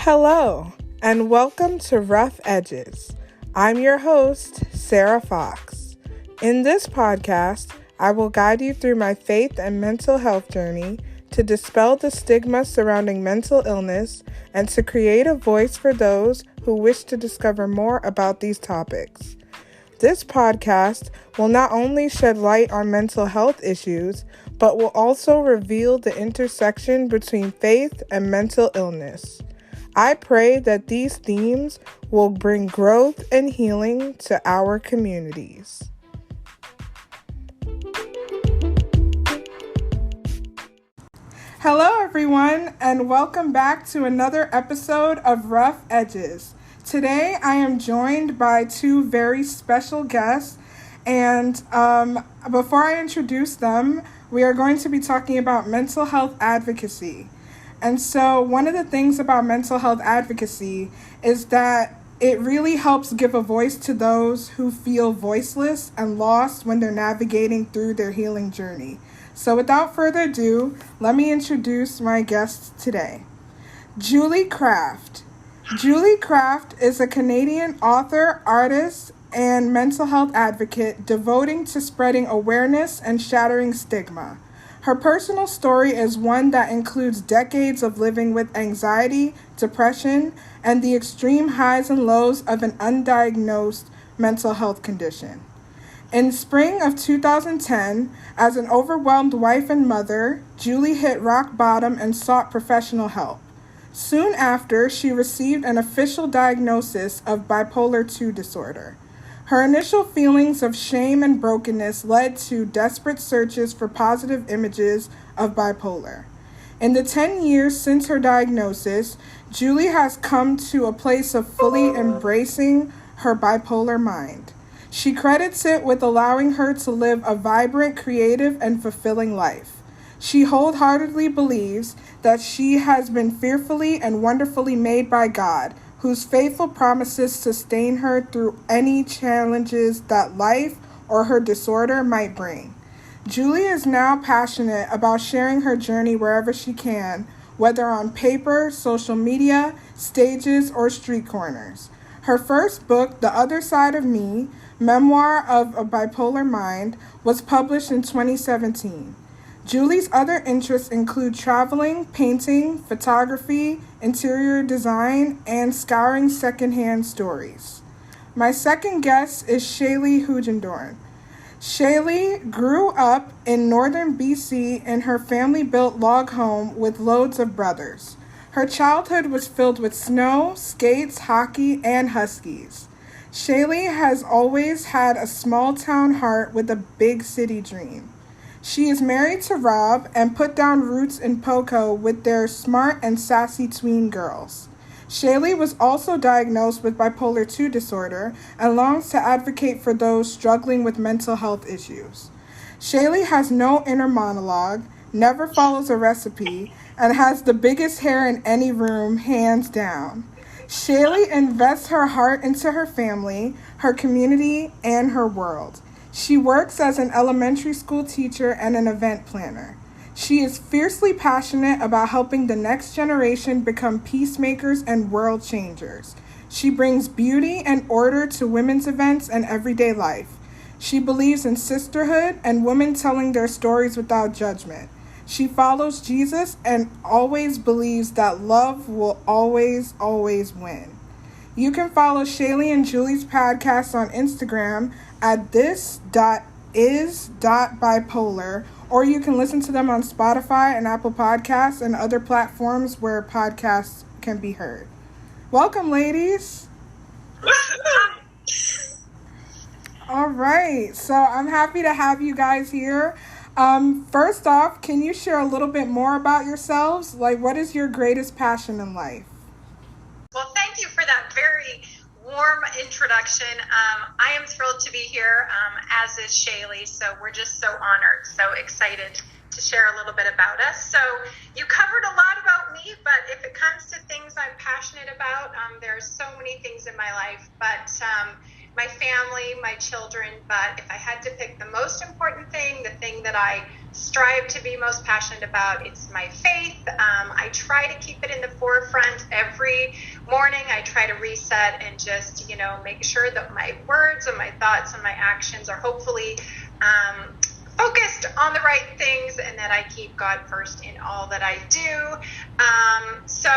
Hello, and welcome to Rough Edges. I'm your host, Sarah Fox. In this podcast, I will guide you through my faith and mental health journey to dispel the stigma surrounding mental illness and to create a voice for those who wish to discover more about these topics. This podcast will not only shed light on mental health issues, but will also reveal the intersection between faith and mental illness. I pray that these themes will bring growth and healing to our communities. Hello, everyone, and welcome back to another episode of Rough Edges. Today, I am joined by two very special guests, and before I introduce them, we are going to be talking about mental health advocacy. And so one of the things about mental health advocacy is that it really helps give a voice to those who feel voiceless and lost when they're navigating through their healing journey. So without further ado, let me introduce my guests today. Julie Kraft. Julie Kraft is a Canadian author, artist, and mental health advocate devoting to spreading awareness and shattering stigma. Her personal story is one that includes decades of living with anxiety, depression, and the extreme highs and lows of an undiagnosed mental health condition. In spring of 2010, as an overwhelmed wife and mother, Julie hit rock bottom and sought professional help. Soon after, she received an official diagnosis of bipolar II disorder. Her initial feelings of shame and brokenness led to desperate searches for positive images of bipolar. In the 10 years since her diagnosis, Julie has come to a place of fully embracing her bipolar mind. She credits it with allowing her to live a vibrant, creative, and fulfilling life. She wholeheartedly believes that she has been fearfully and wonderfully made by God, whose faithful promises sustain her through any challenges that life or her disorder might bring. Julie is now passionate about sharing her journey wherever she can, whether on paper, social media, stages, or street corners. Her first book, The Other Side of Me, Memoir of a Bipolar Mind, was published in 2017. Julie's other interests include traveling, painting, photography, interior design, and scouring secondhand stories. My second guest is Shaley Hoogendoorn. Shaley grew up in northern BC in her family-built log home with loads of brothers. Her childhood was filled with snow, skates, hockey, and huskies. Shaley has always had a small-town heart with a big city dream. She is married to Rob and put down roots in Poco with their smart and sassy tween girls. Shaley was also diagnosed with bipolar II disorder and longs to advocate for those struggling with mental health issues. Shaley has no inner monologue, never follows a recipe, and has the biggest hair in any room, hands down. Shaley invests her heart into her family, her community, and her world. She works as an elementary school teacher and an event planner. She is fiercely passionate about helping the next generation become peacemakers and world changers. She brings beauty and order to women's events and everyday life. She believes in sisterhood and women telling their stories without judgment. She follows Jesus and always believes that love will always win. You can follow Shaley and Julie's podcast on Instagram at this.is.bipolar, or you can listen to them on Spotify and Apple Podcasts and other platforms where podcasts can be heard. Welcome, ladies. All right, so I'm happy to have you guys here. First off, can you share a little bit more about yourselves? Like, what is your greatest passion in life? Well, thank you for that very warm introduction. I am thrilled to be here, as is Shaley, so we're just so honored, so excited to share a little bit about us. So you covered a lot about me, but if it comes to things I'm passionate about, there are so many things in my life, but my family, my children, but if I had to pick the most important thing, the thing that I strive to be most passionate about. It's my faith. I try to keep it in the forefront every morning. I try to reset and just, make sure that my words and my thoughts and my actions are hopefully focused on the right things, and that I keep God first in all that I do. So,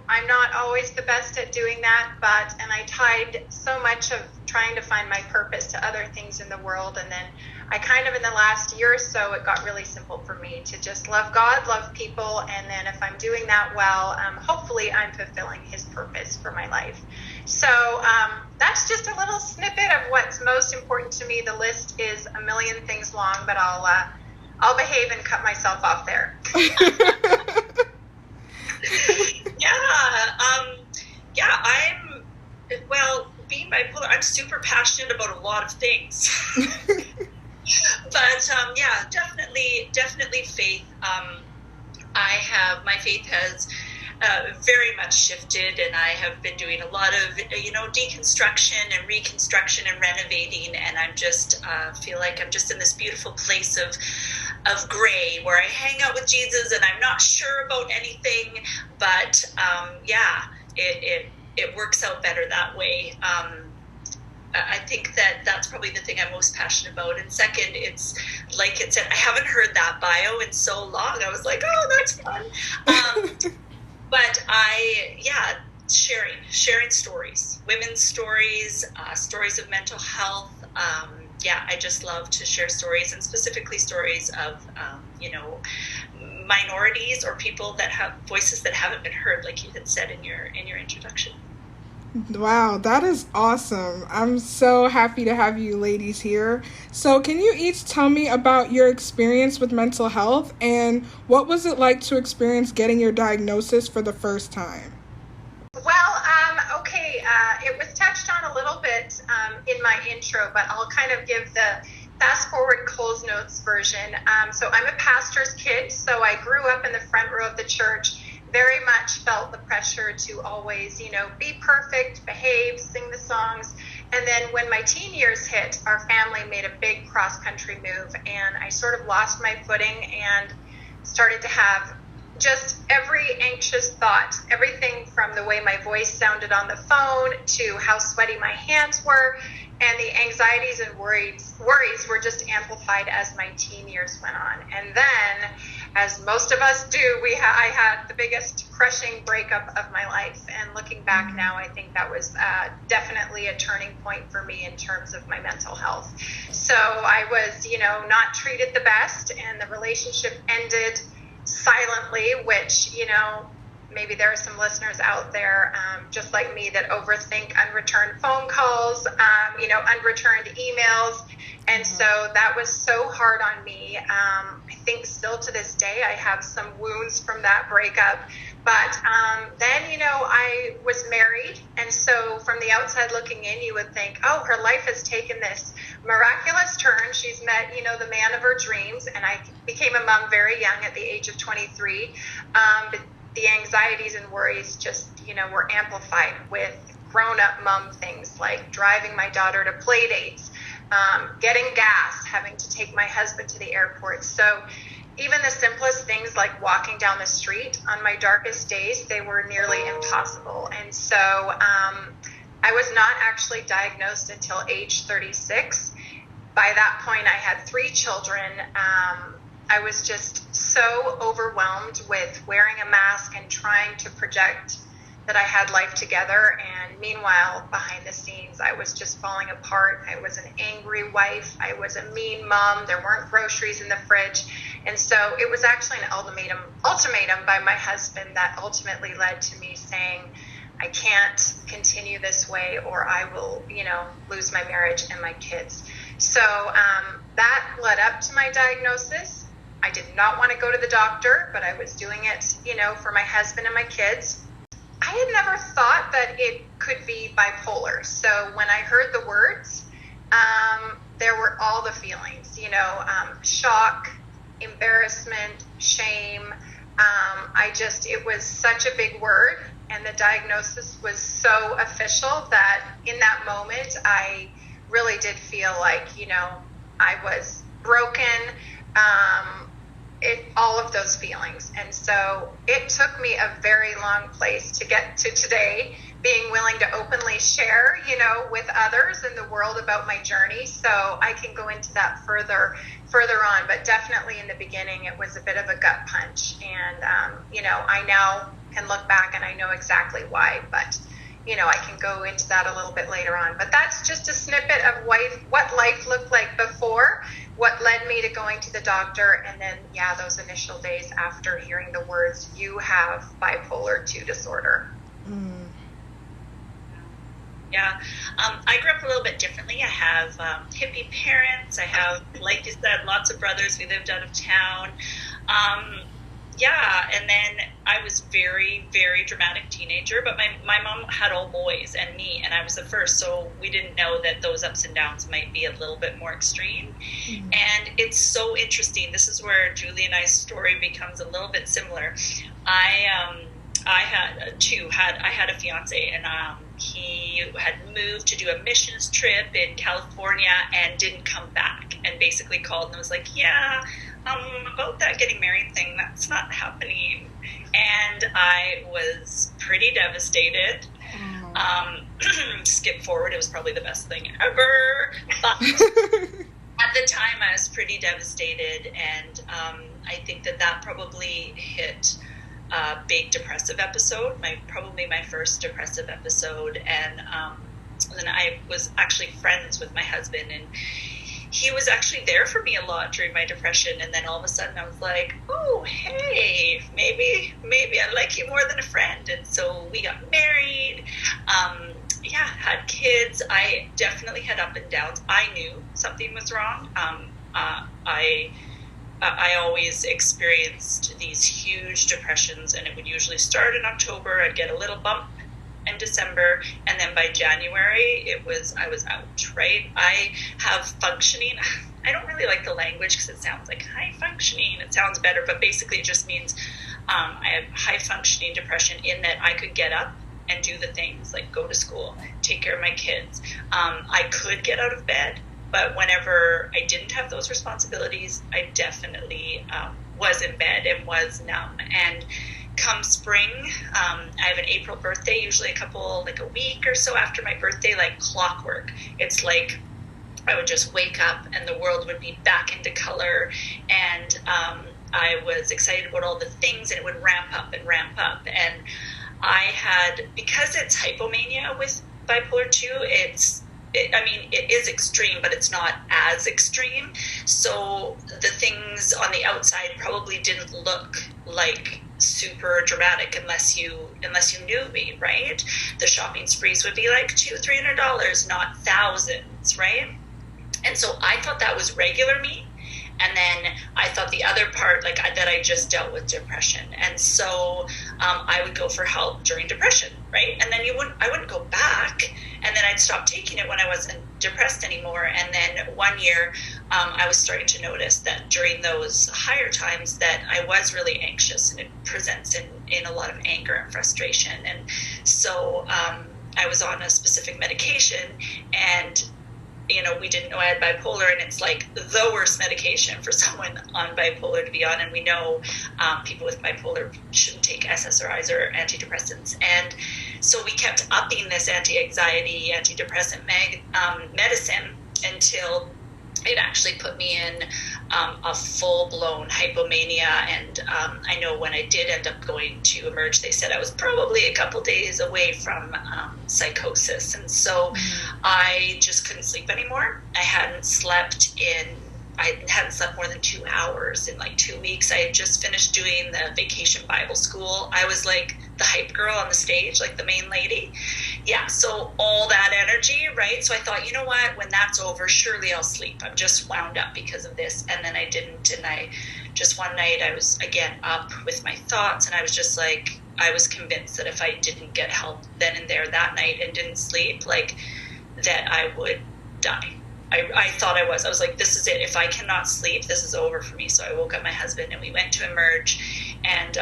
I'm not always the best at doing that, and I tied so much of trying to find my purpose to other things in the world. And then I kind of, in the last year or so, it got really simple for me to just love God, love people. And then if I'm doing that well, hopefully I'm fulfilling his purpose for my life. So that's just a little snippet of what's most important to me. The list is a million things long, but I'll behave and cut myself off there. Being bipolar, I'm super passionate about a lot of things. But definitely faith. My faith has very much shifted, and I have been doing a lot of deconstruction and reconstruction and renovating, and I'm just feel like I'm just in this beautiful place of gray where I hang out with Jesus and I'm not sure about anything, but it works out better that way. I think that's probably the thing I'm most passionate about. And second, it's like it said, I haven't heard that bio in so long. I was like, oh, that's fun. But sharing stories, women's stories, stories of mental health. I just love to share stories, and specifically stories of, minorities or people that have voices that haven't been heard, like you had said in your introduction. Wow, that is awesome. I'm so happy to have you ladies here. So can you each tell me about your experience with mental health, and what was it like to experience getting your diagnosis for the first time? It was touched on a little bit in my intro, but I'll kind of give the fast forward Coles Notes version. So I'm a pastor's kid, so I grew up in the front row of the church. Very much felt the pressure to always, be perfect, behave, sing the songs. And then when my teen years hit, our family made a big cross-country move, and I sort of lost my footing and started to have just every anxious thought, everything from the way my voice sounded on the phone to how sweaty my hands were, and the anxieties and worries were just amplified as my teen years went on. And then, as most of us do, I had the biggest crushing breakup of my life. And looking back now, I think that was definitely a turning point for me in terms of my mental health. So I was, not treated the best, and the relationship ended silently, which, maybe there are some listeners out there just like me that overthink unreturned phone calls, unreturned emails. And so that was so hard on me. I think still to this day, I have some wounds from that breakup. But then, I was married. And so from the outside looking in, you would think, oh, her life has taken this miraculous turn. She's met, the man of her dreams. And I became a mom very young at the age of 23. But the anxieties and worries just, were amplified with grown-up mom things like driving my daughter to play dates, getting gas, having to take my husband to the airport. So even the simplest things like walking down the street on my darkest days, they were nearly impossible. And so I was not actually diagnosed until age 36. By that point, I had 3 children. I was just so overwhelmed with wearing a mask and trying to project that I had life together. And meanwhile, behind the scenes, I was just falling apart. I was an angry wife. I was a mean mom. There weren't groceries in the fridge. And so it was actually an ultimatum by my husband that ultimately led to me saying, I can't continue this way or I will, lose my marriage and my kids. So that led up to my diagnosis. I did not want to go to the doctor, but I was doing it, for my husband and my kids. I had never thought that it could be bipolar. So when I heard the words, there were all the feelings, shock, embarrassment, shame. It was such a big word, and the diagnosis was so official that in that moment, I really did feel like, I was broken. all of those feelings. And so it took me a very long place to get to today, being willing to openly share, with others in the world about my journey. So I can go into that further on, but definitely in the beginning, it was a bit of a gut punch. And, I now can look back and I know exactly why, but I can go into that a little bit later on. But that's just a snippet of what life looked like before, what led me to going to the doctor, and then, those initial days after hearing the words, "You have bipolar 2 disorder." Mm. Yeah. I grew up a little bit differently. I have hippie parents. I have, like you said, lots of brothers. We lived out of town. And then I was very, very dramatic teenager, but my mom had all boys and me, and I was the first, so we didn't know that those ups and downs might be a little bit more extreme. Mm-hmm. And it's so interesting. This is where Julie and I's story becomes a little bit similar. I had a fiance, and he had moved to do a missions trip in California and didn't come back, and basically called and was like, about that getting married thing, that's not happening. And I was pretty devastated. Skip forward, it was probably the best thing ever, but at the time I was pretty devastated, and I think that probably hit a big depressive episode, probably my first depressive episode. And then I was actually friends with my husband, and he was actually there for me a lot during my depression. And then all of a sudden I was like, oh, hey, maybe I like you more than a friend. And so we got married, had kids. I definitely had up and downs. I knew something was wrong. I always experienced these huge depressions, and it would usually start in October. I'd get a little bump in December, and then by January I was out, right? I have functioning, I don't really like the language because it sounds like high functioning. It sounds better, but basically it just means I have high functioning depression in that I could get up and do the things like go to school, take care of my kids. I could get out of bed, but whenever I didn't have those responsibilities, I definitely was in bed and was numb. And come spring, I have an April birthday, usually a week or so after my birthday, like clockwork. It's like I would just wake up and the world would be back into color, and I was excited about all the things, and it would ramp up. And I had, because it's hypomania with bipolar 2, it is extreme, but it's not as extreme. So the things on the outside probably didn't look like super dramatic unless you knew me, right? The shopping sprees would be like $200-$300, not thousands, right? And so I thought that was regular me. And then I thought the other part, that I just dealt with depression. And so I would go for help during depression, right? And then I wouldn't go back. And then I'd stop taking it when I wasn't depressed anymore. And then one year I was starting to notice that during those higher times that I was really anxious, and it presents in a lot of anger and frustration. And so I was on a specific medication, and we didn't know I had bipolar, and it's like the worst medication for someone on bipolar to be on. And we know people with bipolar shouldn't take SSRIs or antidepressants. And so we kept upping this anti-anxiety, antidepressant medicine until it actually put me in a full-blown hypomania. And I know when I did end up going to Emerge, they said I was probably a couple days away from psychosis. And so I just couldn't sleep anymore. I hadn't slept more than 2 hours in 2 weeks. I had just finished doing the Vacation Bible School. I was like the hype girl on the stage, like the main lady. Yeah, so all that energy, right? So I thought, you know what, when that's over, surely I'll sleep. I'm just wound up because of this. And then I didn't. And I just one night I was again up with my thoughts, and I was just like, I was convinced that if I didn't get help then and there that night and didn't sleep, that I would die. I thought I was like, this is it. If I cannot sleep, this is over for me. So I woke up my husband and we went to Emerge, and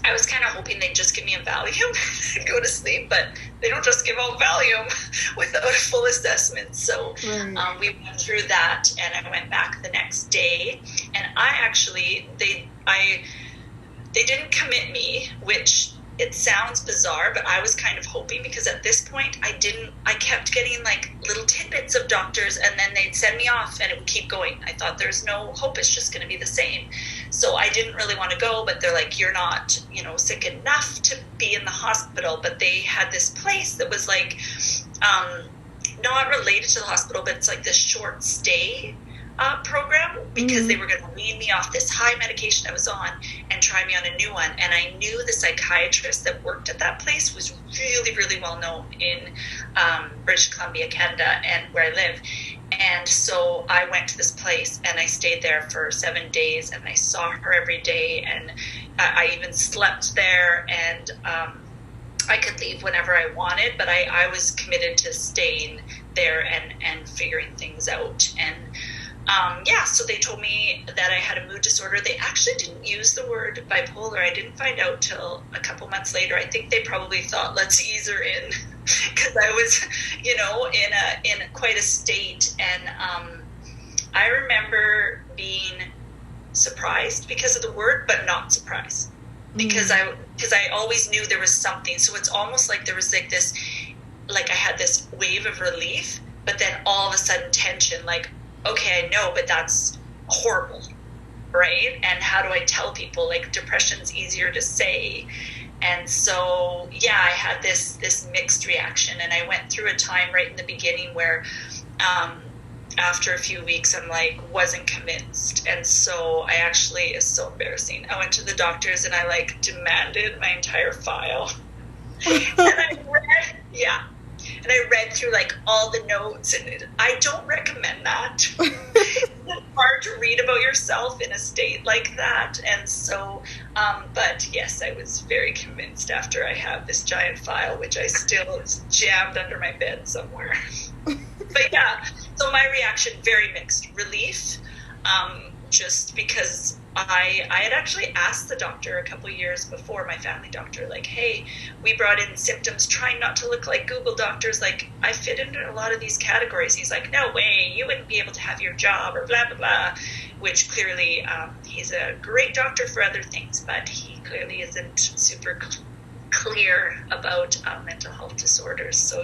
I was kind of hoping they'd just give me a Valium and go to sleep, but they don't just give out Valium without a full assessment. So we went through that, and I went back the next day, and they didn't commit me, which it sounds bizarre, but I was kind of hoping, because at this point I kept getting like little tidbits of doctors, and then they'd send me off and it would keep going. I thought there's no hope, it's just going to be the same. So I didn't really want to go, but they're like, you're not, sick enough to be in the hospital. But they had this place that was like, not related to the hospital, but it's like this short stay program, because they were going to wean me off this high medication I was on and try me on a new one. And I knew the psychiatrist that worked at that place was really, really well known in British Columbia, Canada, and where I live. And so I went to this place, and I stayed there for 7 days, and I saw her every day, and I even slept there, and I could leave whenever I wanted, but I was committed to staying there and figuring things out. And so they told me that I had a mood disorder. They actually didn't use the word bipolar. I didn't find out till a couple months later. I think they probably thought, let's ease her in, because I was, in quite a state. And I remember being surprised because of the word, but not surprised, because I always knew there was something. So it's almost like there was like this, like I had this wave of relief, but then all of a sudden tension, like, okay, I know, but that's horrible, right? And how do I tell people, like, depression's easier to say? And so, I had this mixed reaction, and I went through a time right in the beginning where after a few weeks, I'm like, wasn't convinced. And so I actually, it's so embarrassing, I went to the doctors and I like demanded my entire file. And I read through like all the notes, and I don't recommend that. It's hard to read about yourself in a state like that. And so, but yes, I was very convinced after I have this giant file, which I still is jammed under my bed somewhere. But so my reaction, very mixed. Relief, just because I had actually asked the doctor a couple years before, my family doctor, like, hey, we brought in symptoms trying not to look like Google doctors, like I fit into a lot of these categories. He's like, no way, you wouldn't be able to have your job, or blah, blah, blah, which clearly he's a great doctor for other things, but he clearly isn't super clear about mental health disorders. So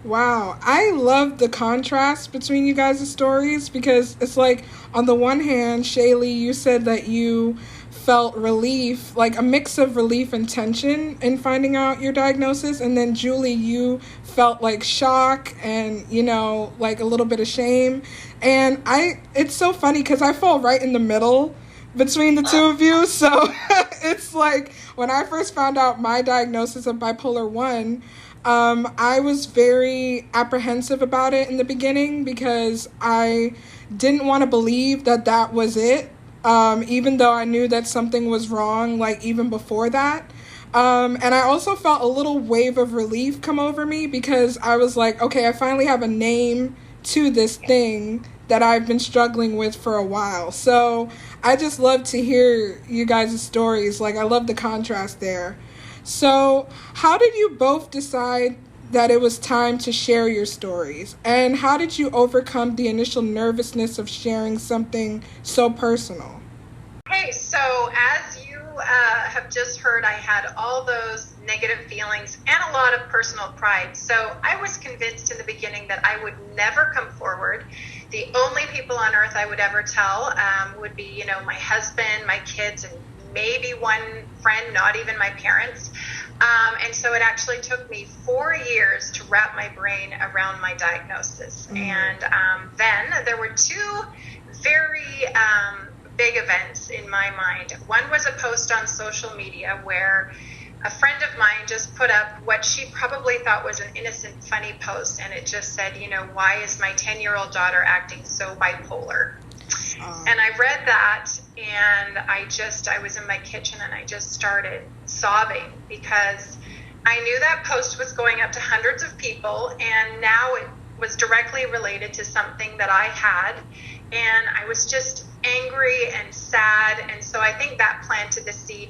Wow, I love the contrast between you guys' stories, because it's like, on the one hand, Shaley, you said that you felt relief, like a mix of relief and tension in finding out your diagnosis, and then Julie, you felt like shock and, like a little bit of shame. And it's so funny because I fall right in the middle between the two of you. So it's like, when I first found out my diagnosis of bipolar 1, I was very apprehensive about it in the beginning, because I didn't want to believe that was it, even though I knew that something was wrong, like even before that. And I also felt a little wave of relief come over me, because I was like, okay, I finally have a name to this thing that I've been struggling with for a while. So I just love to hear you guys' stories. Like, I love the contrast there. So how did you both decide that it was time to share your stories? And how did you overcome the initial nervousness of sharing something so personal? Hey, so as you have just heard, I had all those negative feelings and a lot of personal pride. So I was convinced in the beginning that I would never come forward. The only people on earth I would ever tell would be, my husband, my kids, and maybe one friend, not even my parents. And so it actually took me 4 years to wrap my brain around my diagnosis. And then there were two very big events in my mind. One was a post on social media where a friend of mine just put up what she probably thought was an innocent, funny post. And it just said, why is my 10-year-old daughter acting so bipolar? And I read that, and I was in my kitchen, and I just started sobbing, because I knew that post was going up to hundreds of people, and now it was directly related to something that I had, and I was just angry and sad. And so I think that planted the seed,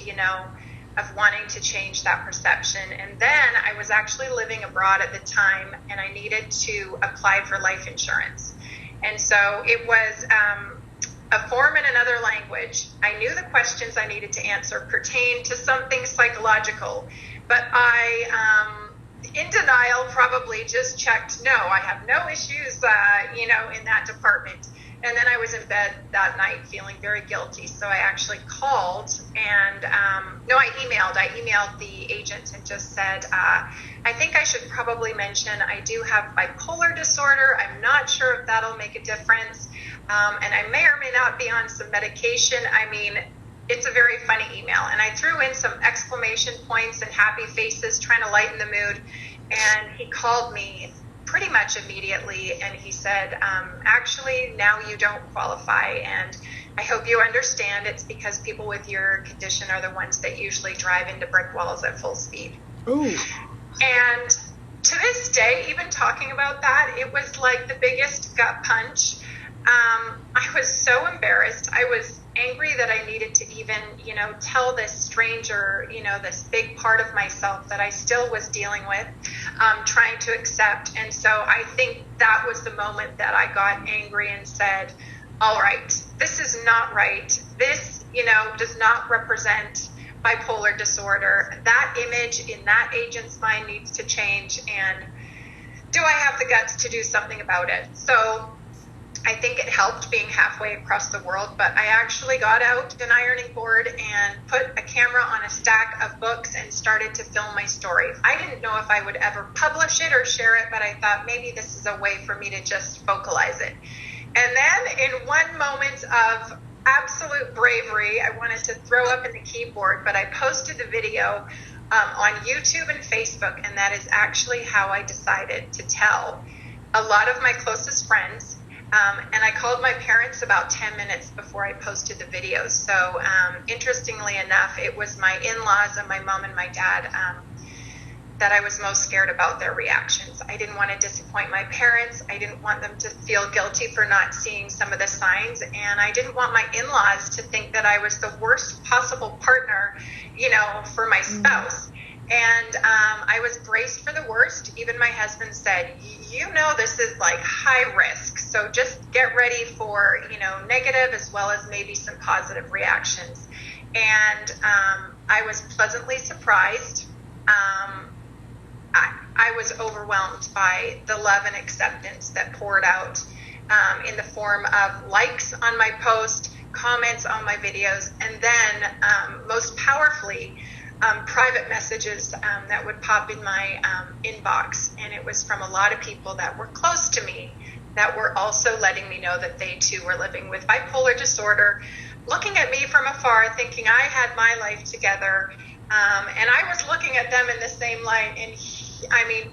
of wanting to change that perception. And then I was actually living abroad at the time, and I needed to apply for life insurance. And so it was a form in another language. I knew the questions I needed to answer pertained to something psychological, but I, in denial, probably just checked, no, I have no issues, in that department. And then I was in bed that night feeling very guilty. So I actually called and, I emailed the agent and just said, I think I should probably mention I do have bipolar disorder. I'm not sure if that'll make a difference. And I may or may not be on some medication. I mean, it's a very funny email. And I threw in some exclamation points and happy faces trying to lighten the mood. And he called me pretty much immediately, and he said, actually, now you don't qualify, and I hope you understand it's because people with your condition are the ones that usually drive into brick walls at full speed. Ooh. And to this day, even talking about that, it was like the biggest gut punch. I was so embarrassed. I was angry that I needed to even, tell this stranger, this big part of myself that I still was dealing with, trying to accept. And so I think that was the moment that I got angry and said, all right, this is not right. This, does not represent bipolar disorder. That image in that agent's mind needs to change. And do I have the guts to do something about it? So I think it helped being halfway across the world, but I actually got out an ironing board and put a camera on a stack of books and started to film my story. I didn't know if I would ever publish it or share it, but I thought maybe this is a way for me to just vocalize it. And then in one moment of absolute bravery, I wanted to throw up in the keyboard, but I posted the video on YouTube and Facebook, and that is actually how I decided to tell a lot of my closest friends. And I called my parents about 10 minutes before I posted the videos. So interestingly enough, it was my in-laws and my mom and my dad that I was most scared about their reactions. I didn't want to disappoint my parents. I didn't want them to feel guilty for not seeing some of the signs. And I didn't want my in-laws to think that I was the worst possible partner, for my spouse. And I was braced for the worst. Even my husband said, this is like high risk. So just get ready for, negative as well as maybe some positive reactions. And I was pleasantly surprised. I was overwhelmed by the love and acceptance that poured out in the form of likes on my post, comments on my videos, and then most powerfully, private messages that would pop in my inbox. And it was from a lot of people that were close to me that were also letting me know that they too were living with bipolar disorder, looking at me from afar, thinking I had my life together. And I was looking at them in the same light. And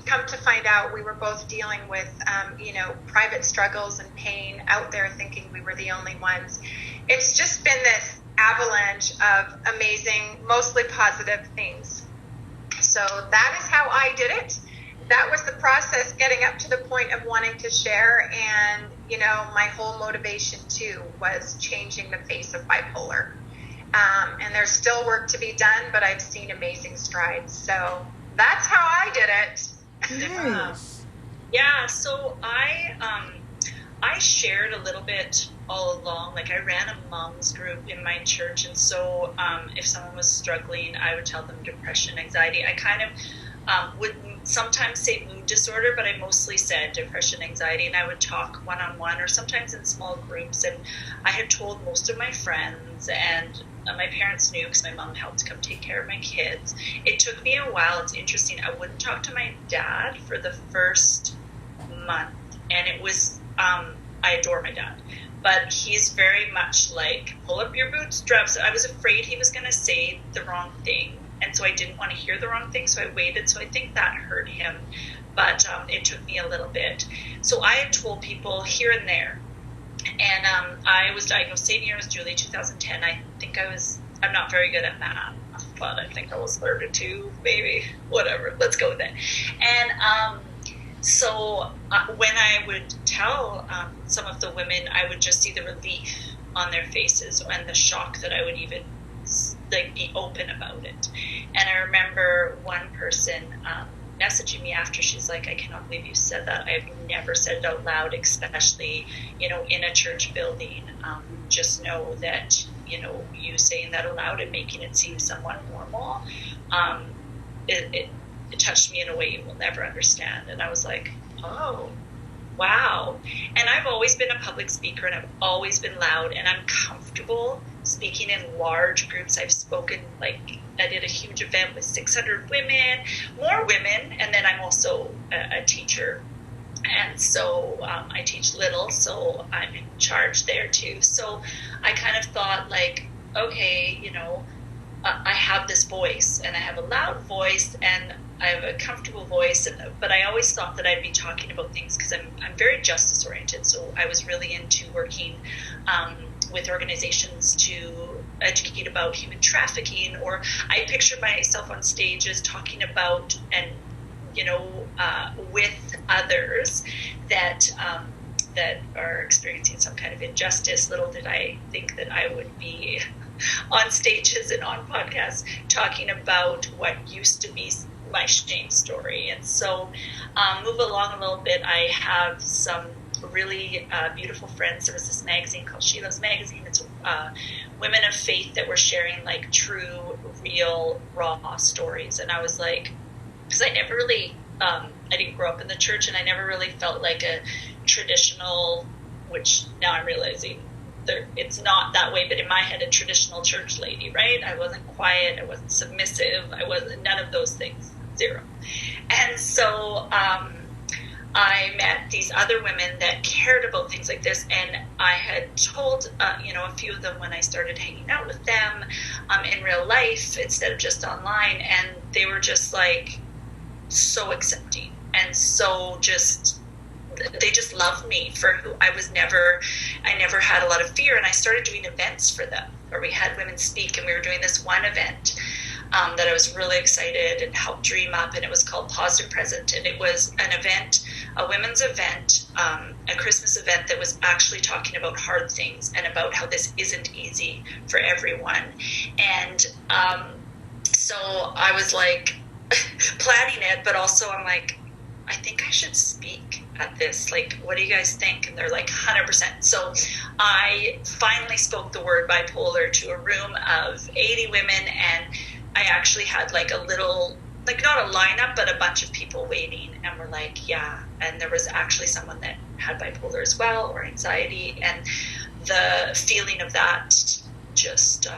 come to find out, we were both dealing with, private struggles and pain out there, thinking we were the only ones. It's just been this avalanche of amazing, mostly positive things. So that is how I did it. That was the process getting up to the point of wanting to share. And, my whole motivation too was changing the face of bipolar. And there's still work to be done, but I've seen amazing strides. So that's how I did it. Nice. Yeah. So I shared a little bit all along. Like, I ran a mom's group in my church, and so if someone was struggling, I would tell them depression, anxiety. I kind of would sometimes say mood disorder, but I mostly said depression, anxiety, and I would talk one-on-one or sometimes in small groups. And I had told most of my friends, and my parents knew because my mom helped come take care of my kids. It took me a while. It's interesting. I wouldn't talk to my dad for the first month, and it was I adore my dad, but he's very much like, pull up your bootstraps. I was afraid he was going to say the wrong thing, and so I didn't want to hear the wrong thing, so I waited. So I think that hurt him, but it took me a little bit. So I had told people here and there, and I was diagnosed same year as Julie, 2010. I'm not very good at math, but I think I was 32, maybe, whatever. Let's go with it. And so when I would tell some of the women, I would just see the relief on their faces, and the shock that I would even like be open about it. And I remember one person messaging me after, she's like, I cannot believe you said that. I've never said it out loud, especially, you know, in a church building. Just know that, you know, you saying that aloud and making it seem somewhat normal, it touched me in a way you will never understand. And I was like, oh, wow. And I've always been a public speaker, and I've always been loud, and I'm comfortable speaking in large groups. I've spoken, like, I did a huge event with 600 women, more women, and then I'm also a teacher. And so I teach little, so I'm in charge there too. So I kind of thought, like, okay, you know, I have this voice, and I have a loud voice, and I have a comfortable voice, but I always thought that I'd be talking about things because I'm very justice oriented. So I was really into working with organizations to educate about human trafficking, or I pictured myself on stages talking about and, you know, with others that that are experiencing some kind of injustice. Little did I think that I would be on stages and on podcasts talking about what used to be my shame story. And so move along a little bit. I have some really beautiful friends. There was this magazine called Sheila's Magazine. It's women of faith that were sharing like true, real, raw stories. And I was like, because I never really, I didn't grow up in the church, and I never really felt like a traditional, which now I'm realizing it's not that way, but in my head, a traditional church lady, right? I wasn't quiet, I wasn't submissive, I wasn't none of those things, zero. And so I met these other women that cared about things like this, and I had told, you know, a few of them when I started hanging out with them in real life instead of just online, and they were just like so accepting and so just, they just loved me for who I was. I never had a lot of fear, and I started doing events for them where we had women speak, and we were doing this one event that I was really excited and helped dream up, and it was called Positive Present, and it was an event, a women's event, a Christmas event that was actually talking about hard things and about how this isn't easy for everyone. And so I was like planning it, but also I'm like, I think I should speak at this. Like, what do you guys think? And they're like, 100%. So I finally spoke the word bipolar to a room of 80 women, and I actually had like a little, like not a lineup, but a bunch of people waiting, and we're like, yeah. And there was actually someone that had bipolar as well, or anxiety, and the feeling of that just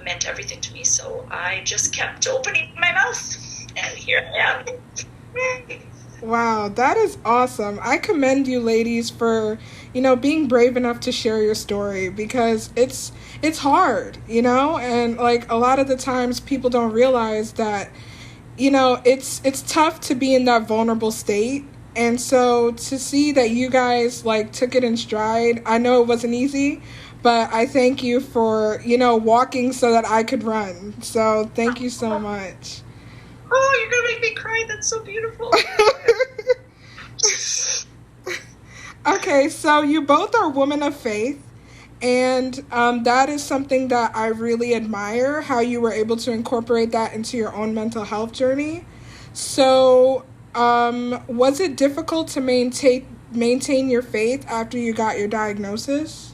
meant everything to me. So I just kept opening my mouth, and here I am. Wow, that is awesome. I commend you ladies for, you know, being brave enough to share your story, because it's hard, you know, and like a lot of the times people don't realize that, you know, it's tough to be in that vulnerable state. And so to see that you guys like took it in stride, I know it wasn't easy, but I thank you for, you know, walking so that I could run. So thank you so much. Oh, you're going to make me cry. That's so beautiful. Okay, so you both are women of faith, and that is something that I really admire, how you were able to incorporate that into your own mental health journey. So was it difficult to maintain your faith after you got your diagnosis?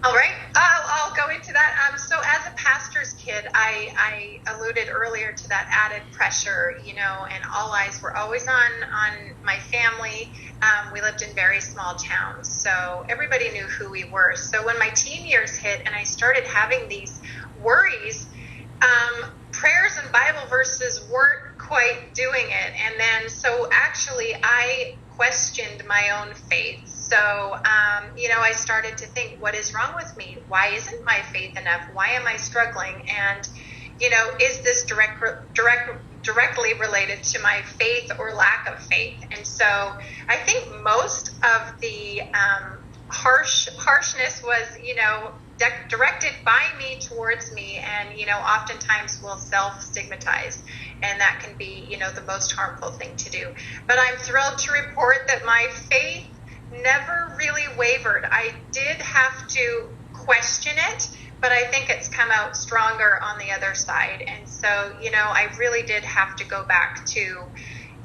All right, I'll go into that. So as a pastor's kid, I alluded earlier to that added pressure, you know, and all eyes were always on my family. We lived in very small towns, so everybody knew who we were. So when my teen years hit and I started having these worries, prayers and Bible verses weren't quite doing it. And then, so actually I questioned my own faith. So, you know, I started to think, what is wrong with me? Why isn't my faith enough? Why am I struggling? And, you know, is this directly related to my faith or lack of faith? And so I think most of the harshness was, you know, directed by me towards me, and, you know, oftentimes will self-stigmatize, and that can be, you know, the most harmful thing to do. But I'm thrilled to report that my faith never really wavered. I did have to question it, but I think it's come out stronger on the other side. And so, you know, I really did have to go back to,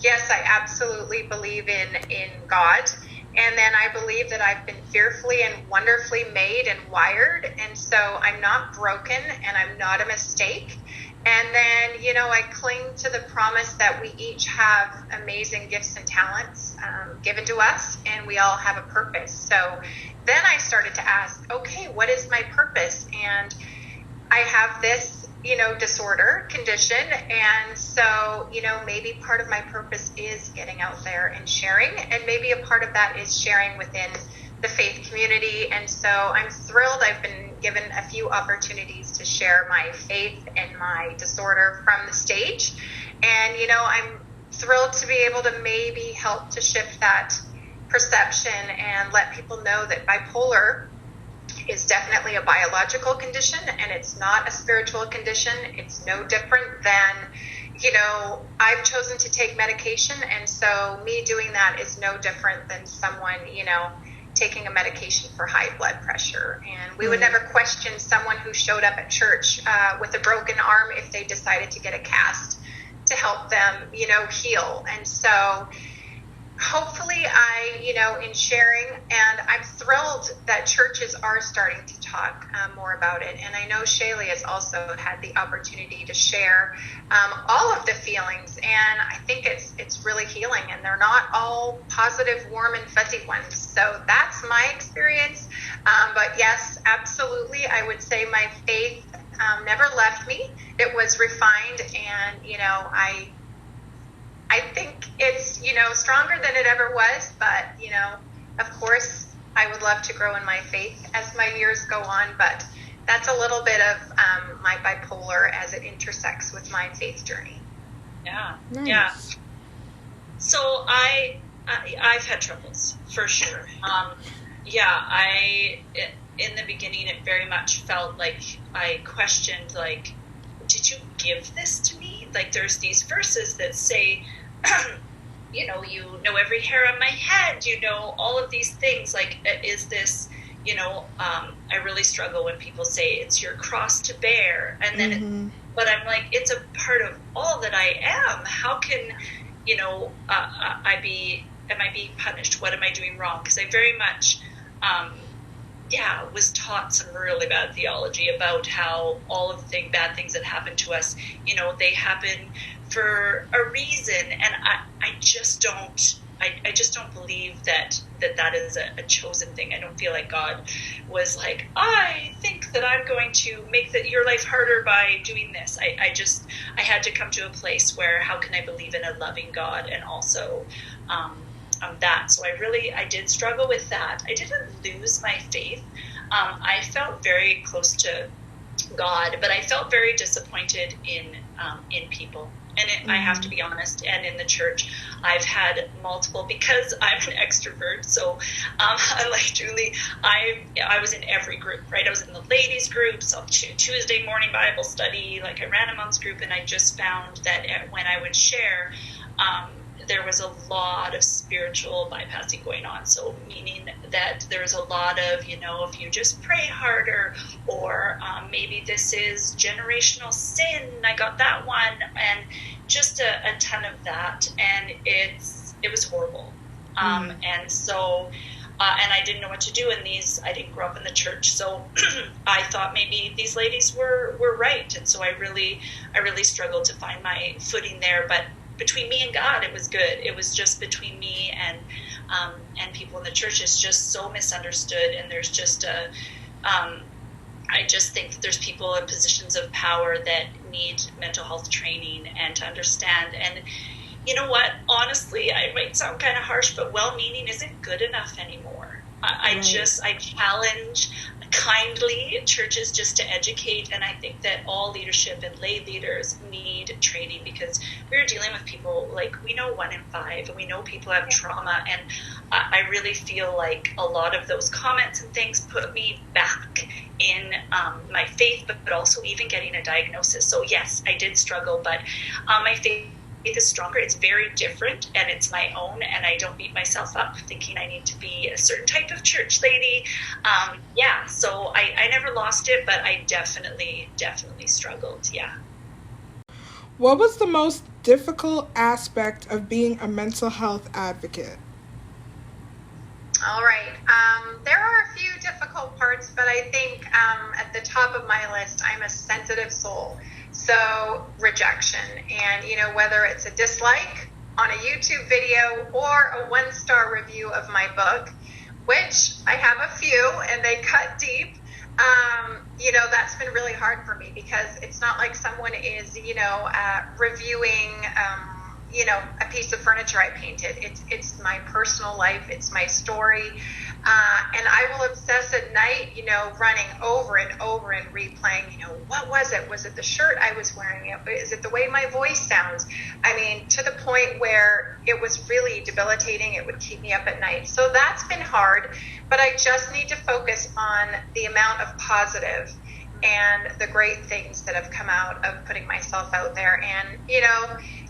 yes, I absolutely believe in God. And then I believe that I've been fearfully and wonderfully made and wired. And so I'm not broken and I'm not a mistake. And then, you know, I cling to the promise that we each have amazing gifts and talents given to us, and we all have a purpose. So then I started to ask, okay, what is my purpose? And I have this, you know, disorder condition. And so, you know, maybe part of my purpose is getting out there and sharing. And maybe a part of that is sharing within the faith community. And so I'm thrilled. I've been given a few opportunities to share my faith and my disorder from the stage. And, you know, I'm thrilled to be able to maybe help to shift that perception and let people know that bipolar is definitely a biological condition and it's not a spiritual condition. It's no different than, you know, I've chosen to take medication, and so me doing that is no different than someone, you know, taking a medication for high blood pressure. And we would never question someone who showed up at church with a broken arm if they decided to get a cast to help them, you know, heal. And so hopefully you know, in sharing, and I'm thrilled that churches are starting to talk more about it. And I know Shaley has also had the opportunity to share all of the feelings, and I think it's really healing, and they're not all positive, warm, and fuzzy ones. So that's my experience. But yes, absolutely, I would say my faith never left me. It was refined, and, you know, I think it's, you know, stronger than it ever was, but, you know, of course, I would love to grow in my faith as my years go on, but that's a little bit of my bipolar as it intersects with my faith journey. Yeah, Nice. yeah. So I've had troubles, for sure. In the beginning, it very much felt like I questioned, like, did you give this to me? Like, there's these verses that say, you know every hair on my head, you know, all of these things. Like, is this, you know, I really struggle when people say it's your cross to bear. And then, but I'm like, it's a part of all that I am. How can, you know, am I being punished? What am I doing wrong? Because I very much, was taught some really bad theology about how all of the bad things that happen to us, you know, they happen for a reason. And I just don't believe that is a chosen thing. I don't feel like God was like, I think that I'm going to make your life harder by doing this. I had to come to a place where, how can I believe in a loving God and also that. So I did struggle with that. I didn't lose my faith. I felt very close to God, but I felt very disappointed in people. And I have to be honest, and in the church, I've had multiple, because I'm an extrovert. So, like Julie, I was in every group, right? I was in the ladies' group, so Tuesday morning Bible study, like I ran a mom's group, and I just found that when I would share, there was a lot of spiritual bypassing going on. So meaning that there's a lot of, you know, if you just pray harder, or maybe this is generational sin, I got that one, and just a ton of that. And it was horrible. And so, and I didn't know what to do in these. I didn't grow up in the church. So I thought maybe these ladies were right. And so I really struggled to find my footing there. But between me and God, it was good. It was just between me and people in the church. It's just so misunderstood, and there's just I just think that there's people in positions of power that need mental health training and to understand. And you know what? Honestly, I might sound kind of harsh, but well-meaning isn't good enough anymore. I challenge kindly churches just to educate, and I think that all leadership and lay leaders need training, because we're dealing with people, like, we know 1 in 5, and we know people have trauma, and I really feel like a lot of those comments and things put me back in my faith, but also even getting a diagnosis. So yes, I did struggle, but my faith faith is stronger. It's very different, and it's my own, and I don't beat myself up thinking I need to be a certain type of church lady. So I never lost it, but I definitely struggled. Yeah. What was the most difficult aspect of being a mental health advocate? All right. There are a few difficult parts, but I think at the top of my list, I'm a sensitive soul. So rejection, and whether it's a dislike on a YouTube video or a 1-star review of my book, which I have a few and they cut deep. That's been really hard for me, because it's not like someone is, reviewing, a piece of furniture I painted. It's my personal life. It's my story. And I will obsess at night, running over and over and replaying, what was it? Was it the shirt I was wearing? Is it the way my voice sounds? I mean, to the point where it was really debilitating. It would keep me up at night. So that's been hard, but I just need to focus on the amount of positive and the great things that have come out of putting myself out there. And,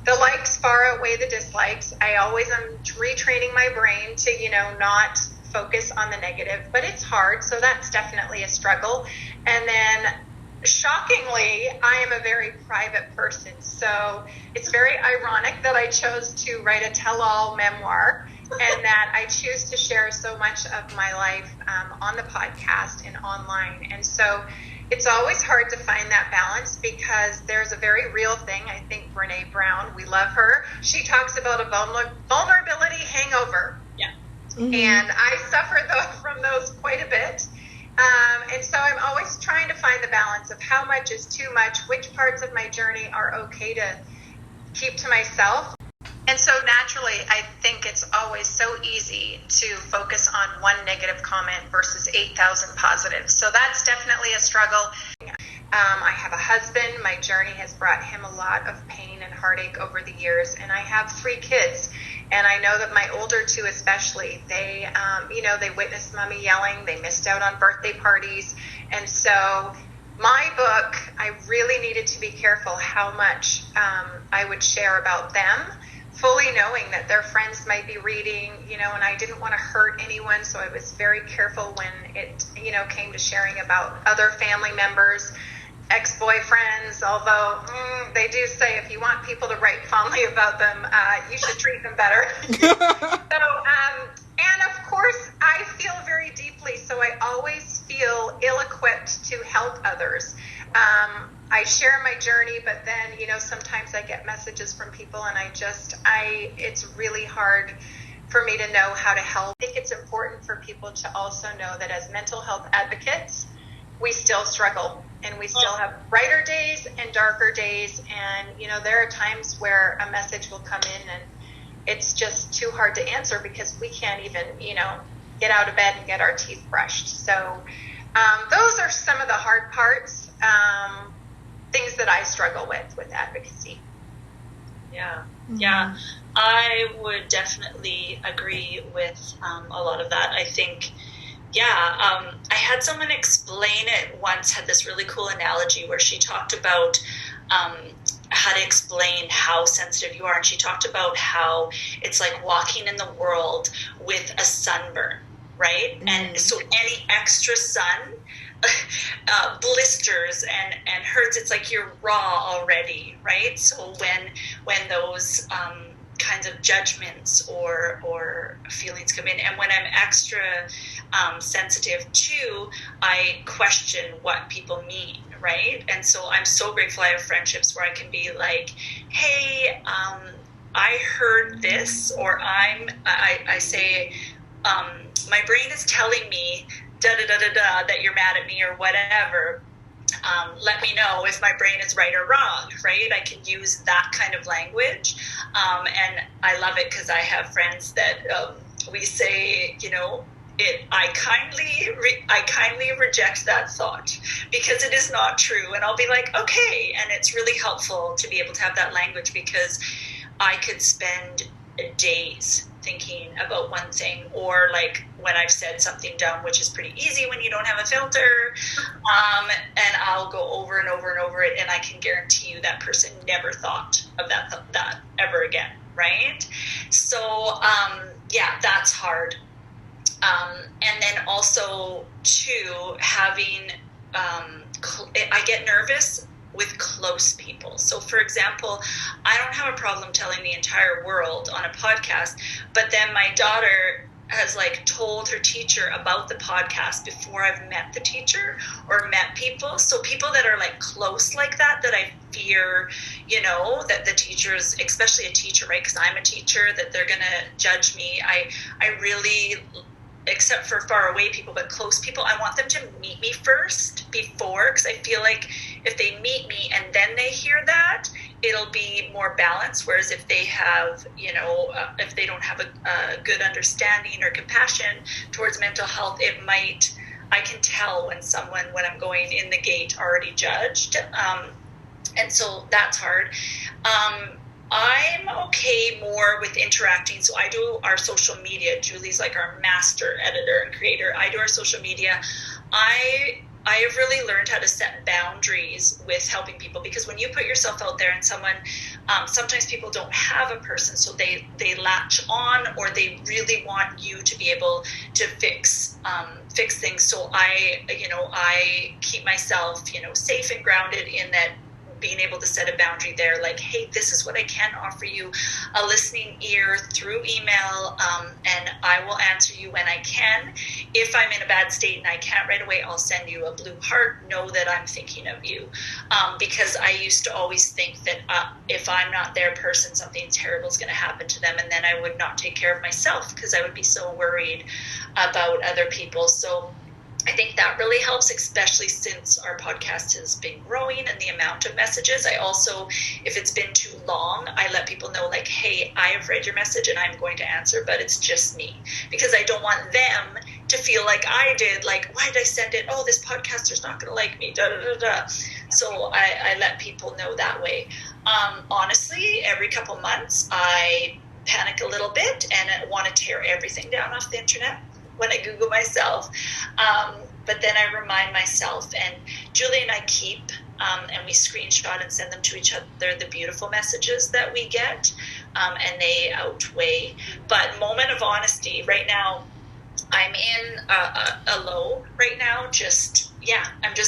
the likes far outweigh the dislikes. I always am retraining my brain to, not focus on the negative, but it's hard. So that's definitely a struggle. And then shockingly, I am a very private person. So it's very ironic that I chose to write a tell-all memoir, and that I choose to share so much of my life on the podcast and online. And so it's always hard to find that balance, because there's a very real thing. I think Brene Brown, we love her. She talks about a vulnerability hangover. Yeah. Mm-hmm. And I suffer from those quite a bit. And so I'm always trying to find the balance of how much is too much, which parts of my journey are okay to keep to myself. And so naturally, I think it's always so easy to focus on one negative comment versus 8,000 positives. So that's definitely a struggle. I have a husband. My journey has brought him a lot of pain and heartache over the years. And I have 3 kids. And I know that my older 2 especially, they witnessed mommy yelling. They missed out on birthday parties. And so my book, I really needed to be careful how much I would share about them, fully knowing that their friends might be reading, and I didn't want to hurt anyone. So I was very careful when it, came to sharing about other family members, ex-boyfriends, although they do say if you want people to write fondly about them, you should treat them better. And of course, I feel very deeply, so I always feel ill-equipped to help others. I share my journey, but then, sometimes I get messages from people, and it's really hard for me to know how to help. I think it's important for people to also know that as mental health advocates, we still struggle, and we still have brighter days and darker days. And, there are times where a message will come in and it's just too hard to answer, because we can't even, get out of bed and get our teeth brushed. So those are some of the hard parts, things that I struggle with advocacy. Yeah. Mm-hmm. Yeah. I would definitely agree with a lot of that. I think, I had someone explain it once, had this really cool analogy where she talked about how to explain how sensitive you are. And she talked about how it's like walking in the world with a sunburn, right? Mm-hmm. And so any extra sun blisters and hurts. It's like you're raw already, right? So when those kinds of judgments or feelings come in, and when I'm extra sensitive too, I question what people mean, right? And so I'm so grateful I have friendships where I can be like, hey, I heard this, or I say, my brain is telling me that you're mad at me or whatever. Let me know if my brain is right or wrong, right? I can use that kind of language. And I love it because I have friends that we say, I kindly reject that thought because it is not true. And I'll be like, okay. And it's really helpful to be able to have that language, because I could spend days thinking about one thing, or like when I've said something dumb, which is pretty easy when you don't have a filter, and I'll go over and over and over it, and I can guarantee you that person never thought of that ever again, right? So yeah, that's hard. And then also too, having I get nervous with close people. So for example, I don't have a problem telling the entire world on a podcast, but then my daughter has like told her teacher about the podcast before I've met the teacher or met people. So people that are like close like that I fear, you know, that the teachers, especially a teacher, right? Because I'm a teacher, that they're going to judge me. I really, except for far away people, but close people, I want them to meet me first before, because I feel like if they meet me and then they hear that, it'll be more balanced. Whereas if they have, you know, if they don't have a good understanding or compassion towards mental health, I can tell when I'm going in the gate already judged. And so that's hard. I'm okay more with interacting. So I do our social media. Julie's like our master editor and creator. I do our social media. I have really learned how to set boundaries with helping people, because when you put yourself out there and someone, sometimes people don't have a person, so they latch on, or they really want you to be able to fix things. So I keep myself, you know, safe and grounded in that, being able to set a boundary there, like, hey, this is what I can offer you, a listening ear through email, and I will answer you when I can. If I'm in a bad state and I can't right away, I'll send you a blue heart. Know that I'm thinking of you, because I used to always think that if I'm not their person, something terrible is going to happen to them, and then I would not take care of myself because I would be so worried about other people. So I think that really helps, especially since our podcast has been growing and the amount of messages. I also, if it's been too long, I let people know, like, hey, I have read your message and I'm going to answer, but it's just me. Because I don't want them to feel like I did, like, why did I send it? Oh, this podcaster's not going to like me, da, da, da, da. So I let people know that way. Honestly, every couple months, I panic a little bit and want to tear everything down off the internet when I Google myself. But then I remind myself, and Julie and I keep, and we screenshot and send them to each other, the beautiful messages that we get, and they outweigh. But moment of honesty, right now, I'm in a low right now. I'm just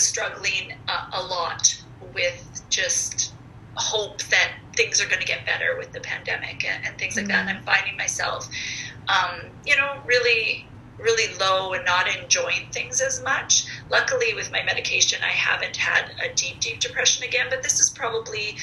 struggling a lot with just hope that things are going to get better with the pandemic and things like that. And I'm finding myself, really low and not enjoying things as much. Luckily, with my medication, I haven't had a deep depression again, but this is probably,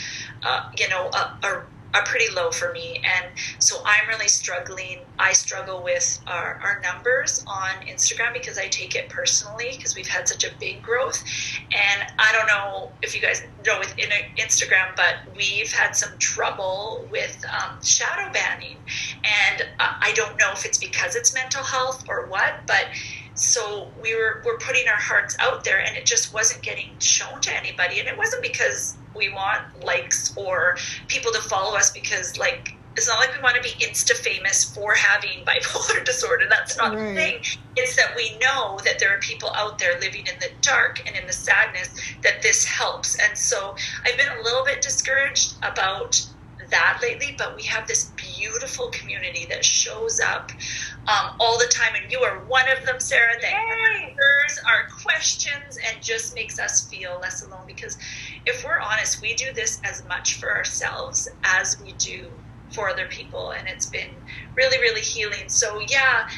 a pretty low for me. And so I'm really struggling. I struggle with our numbers on Instagram because I take it personally, because we've had such a big growth. And I don't know if you guys know with Instagram, but we've had some trouble with shadow banning. And I don't know if it's because it's mental health or what, but so we're putting our hearts out there, and it just wasn't getting shown to anybody. And it wasn't because we want likes or people to follow us, because, like, it's not like we want to be insta famous for having bipolar disorder. That's not the thing. It's that we know that there are people out there living in the dark and in the sadness, that this helps. And so I've been a little bit discouraged about that lately, but we have this beautiful community that shows up all the time, and you are one of them, Sarah, that answers our questions and just makes us feel less alone. Because if we're honest, we do this as much for ourselves as we do for other people, and it's been really, really healing. So yeah,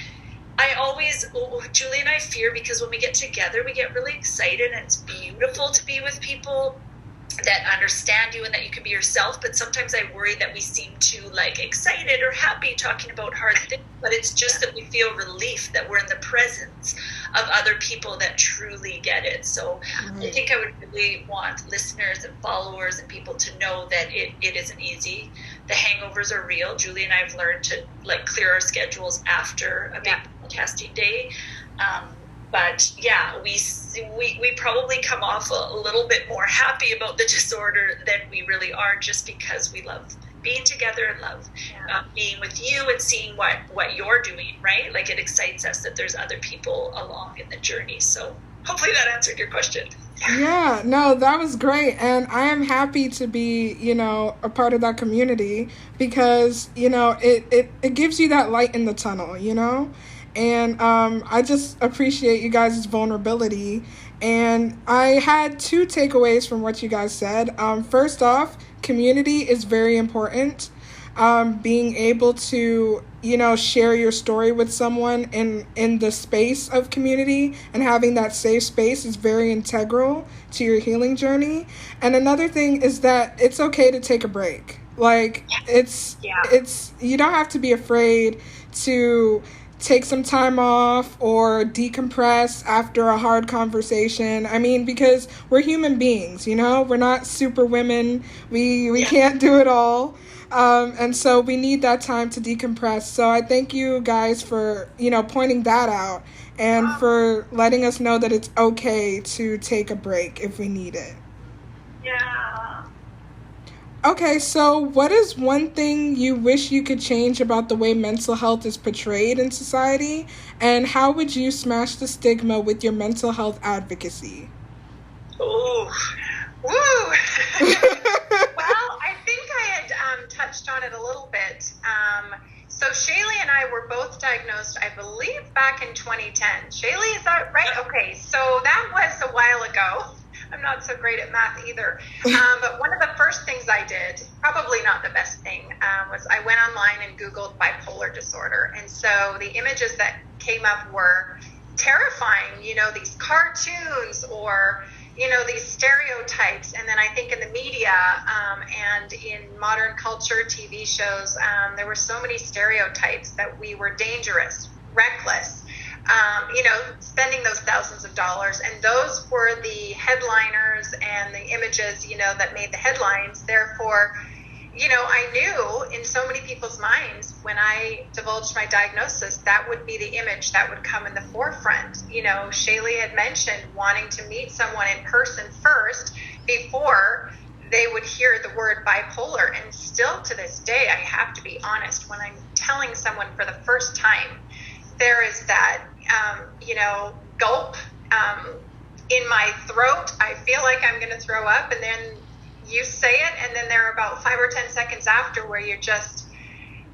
Julie and I fear, because when we get together, we get really excited, and it's beautiful to be with people that understand you and that you can be yourself. But sometimes I worry that we seem too, like, excited or happy talking about hard things, but it's just that we feel relief that we're in the presence of other people that truly get it. So I think I would really want listeners and followers and people to know that it isn't easy. The hangovers are real. Julie and I have learned to, like, clear our schedules after a big podcasting day. But yeah, we probably come off a little bit more happy about the disorder than we really are, just because we love being together in love, being with you and seeing what you're doing, right? Like, it excites us that there's other people along in the journey. So hopefully that answered your question. Yeah, no, that was great. And I am happy to be, a part of that community because, it gives you that light in the tunnel, And I just appreciate you guys' vulnerability. And I had 2 takeaways from what you guys said. First off, community is very important. Being able to, share your story with someone in the space of community and having that safe space is very integral to your healing journey. And another thing is that it's okay to take a break. Like, it's you don't have to be afraid to take some time off or decompress after a hard conversation. I mean, because we're human beings, we're not super women. We can't do it all. And so we need that time to decompress. So I thank you guys for, pointing that out and for letting us know that it's okay to take a break if we need it. Yeah. Okay, so what is one thing you wish you could change about the way mental health is portrayed in society? And how would you smash the stigma with your mental health advocacy? Ooh. Woo! Well, I think I had touched on it a little bit. So Shaley and I were both diagnosed, I believe, back in 2010. Shaley, is that right? Okay, so that was a while ago. I'm not so great at math either. But one of the first things I did, probably not the best thing, was I went online and Googled bipolar disorder. And so the images that came up were terrifying, these cartoons or, these stereotypes. And then I think in the media and in modern culture, TV shows, there were so many stereotypes that we were dangerous, reckless, spending those thousands of dollars. And those were the headliners and the images, that made the headlines. Therefore, I knew in so many people's minds when I divulged my diagnosis, that would be the image that would come in the forefront. Shaley had mentioned wanting to meet someone in person first before they would hear the word bipolar. And still to this day, I have to be honest, when I'm telling someone for the first time, there is that, gulp in my throat. I feel like I'm going to throw up, and then you say it, and then there are about 5 or 10 seconds after where you're just